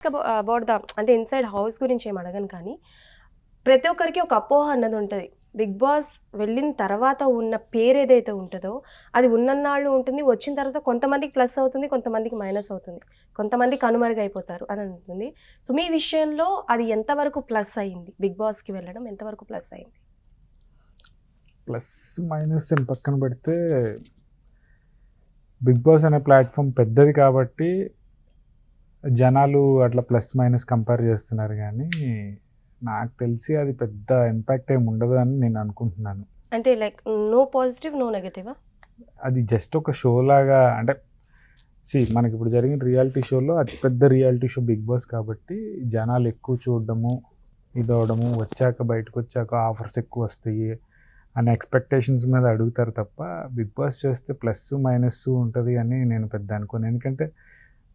About the అంటే inside house గురించి ఏం అడగను, కానీ ప్రతి ఒక్కరికి ఒక అపోహ అన్నది ఉంటుంది. బిగ్ బాస్ వెళ్ళిన తర్వాత ఉన్న పేరు ఏదైతే ఉంటుందో అది ఉన్నన్నాళ్ళు ఉంటుంది, వచ్చిన తర్వాత కొంతమందికి ప్లస్ అవుతుంది, కొంతమందికి మైనస్ అవుతుంది, కొంతమంది కనుమరుగైపోతారు అని ఉంటుంది. సో మీ విషయంలో అది ఎంతవరకు ప్లస్ అయింది? బిగ్ బాస్కి వెళ్ళడం ఎంతవరకు ప్లస్ అయింది? ప్లస్ మైనస్ అని పక్కన పెడితే బిగ్ బాస్ అనే ప్లాట్ఫామ్ పెద్దది కాబట్టి జనాలు అట్లా ప్లస్ మైనస్ కంపేర్ చేస్తున్నారు, కానీ నాకు తెలిసి అది పెద్ద ఇంపాక్ట్ ఏమి ఉండదు అని నేను అనుకుంటున్నాను. అంటే లైక్ నో పాజిటివ్ నో నెగటివా? అది జస్ట్ ఒక షో లాగా, అంటే మనకి ఇప్పుడు జరిగిన రియాలిటీ షోలో అతిపెద్ద రియాలిటీ షో బిగ్ బాస్ కాబట్టి జనాలు ఎక్కువ చూడడము, ఇది అవడము, వచ్చాక బయటకు వచ్చాక ఆఫర్స్ ఎక్కువ వస్తాయి అనే ఎక్స్పెక్టేషన్స్ మీద అడుగుతారు తప్ప బిగ్ బాస్ చేస్తే ప్లస్ మైనస్ ఉంటుంది అని నేను పెద్ద అనుకోను. ఎందుకంటే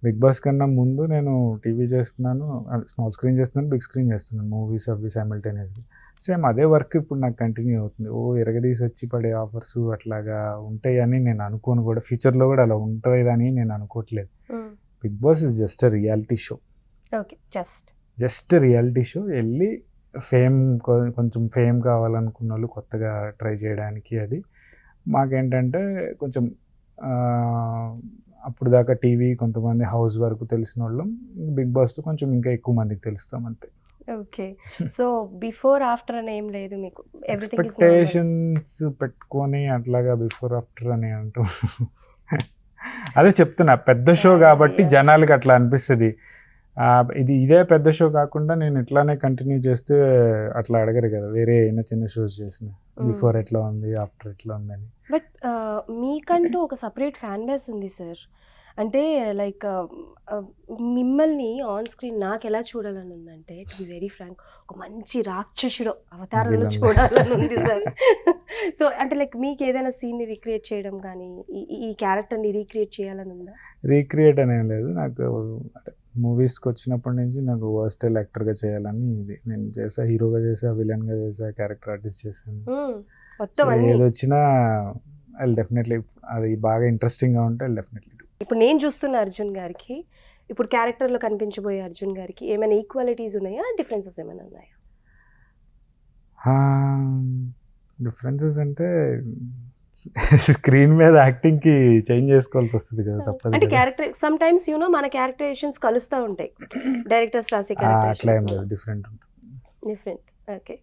బిగ్ బాస్ కన్నా ముందు నేను టీవీ చేస్తున్నాను, స్మాల్ స్క్రీన్ చేస్తున్నాను, బిగ్ స్క్రీన్ చేస్తున్నాను, మూవీస్ అవి సైమల్టేనియస్గా. సేమ్ అదే వర్క్ ఇప్పుడు నాకు కంటిన్యూ అవుతుంది. ఎరగదీసి వచ్చి పడే ఆఫర్స్ అట్లాగా ఉంటాయని నేను అనుకోను, కూడా ఫ్యూచర్లో కూడా అలా ఉంటుందని నేను అనుకోవట్లేదు. Bigg Boss is just a reality show. Okay, just reality show. వెళ్ళి కొంచెం ఫేమ్ కావాలనుకున్న వాళ్ళు కొత్తగా ట్రై చేయడానికి. అది మాకేంటంటే కొంచెం అప్పుడు దాకా టీవీ కొంతమంది హౌస్ వరకు తెలిసిన వాళ్ళం, బిగ్ బాస్తో కొంచెం ఇంకా ఎక్కువ మందికి తెలుస్తాం అంతే. ఓకే, సో బిఫోర్ ఆఫ్టర్ అని ఏం లేదు మీకు? ఎక్స్పెక్టేషన్స్ పెట్టుకొని అట్లాగా బిఫోర్ ఆఫ్టర్ అని అంటూ అదే చెప్తున్నా, పెద్ద షో కాబట్టి జనాలకి అట్లా అనిపిస్తుంది. ఇదే పెద్ద షో కాకుండా నేను ఇట్లానే కంటిన్యూ చేస్తే అట్లా అడగరు కదా, వేరే అయినా చిన్న షోస్ చేసిన బిఫోర్ ఎట్లా ఉంది ఆఫ్టర్ ఎట్లా ఉందని. బట్ మీకంటూ ఒక సపరేట్ ఫ్యాన్ బేస్ ఉంది సార్. అంటే లైక్ మిమ్మల్ని ఆన్ స్క్రీన్ నాకు ఎలా చూడాలని ఉందంటే, టు బి వెరీ ఫ్రాంక్, ఒక మంచి రాక్షసుడు అవతారంలో చూడాలని ఉంది సార్. సో అంటే లైక్ మీకు ఏదైనా సీన్ని రీక్రియేట్ చేయడం కానీ, ఈ క్యారెక్టర్ని రీక్రియేట్ చేయాలని ఉందా? రీక్రియేట్ అనేం లేదు. నాకు మూవీస్కి వచ్చినప్పటి నుంచి నాకు వర్స్టైల్ యాక్టర్గా చేయాలని ఇది. నేను చేసా, హీరోగా చేసా, విలన్గా చేసా, క్యారెక్టర్ ఆర్టిస్ట్ చేశాను. ఏది వచ్చినా ఐ డెఫినెట్లీ, అది బాగా ఇంట్రెస్టింగ్గా ఉంటే ఐ డెఫినెట్లీ డూ. ఇప్పుడు నేను చూస్తున్న అర్జున్ గారికి, ఇప్పుడు క్యారెక్టర్లో కనిపించబోయే అర్జున్ గారికి ఏమైనా ఈక్వాలిటీస్ ఉన్నాయా, డిఫరెన్సెస్ ఏమైనా ఉన్నాయా? డిఫరెన్సెస్ అంటే స్క్రీన్ మీద యాక్టింగ్కి చేంజ్ చేసుకోవాల్సి వస్తుంది కదా, తప్పదు. అంటే క్యారెక్టర్ సమ్ టైమ్స్ మన క్యారెక్టరైజేషన్స్ కలుస్తూ ఉంటాయి, డైరెక్టర్స్ రాసే అట్లా ఏం లేదు, డిఫరెంట్. ఓకే.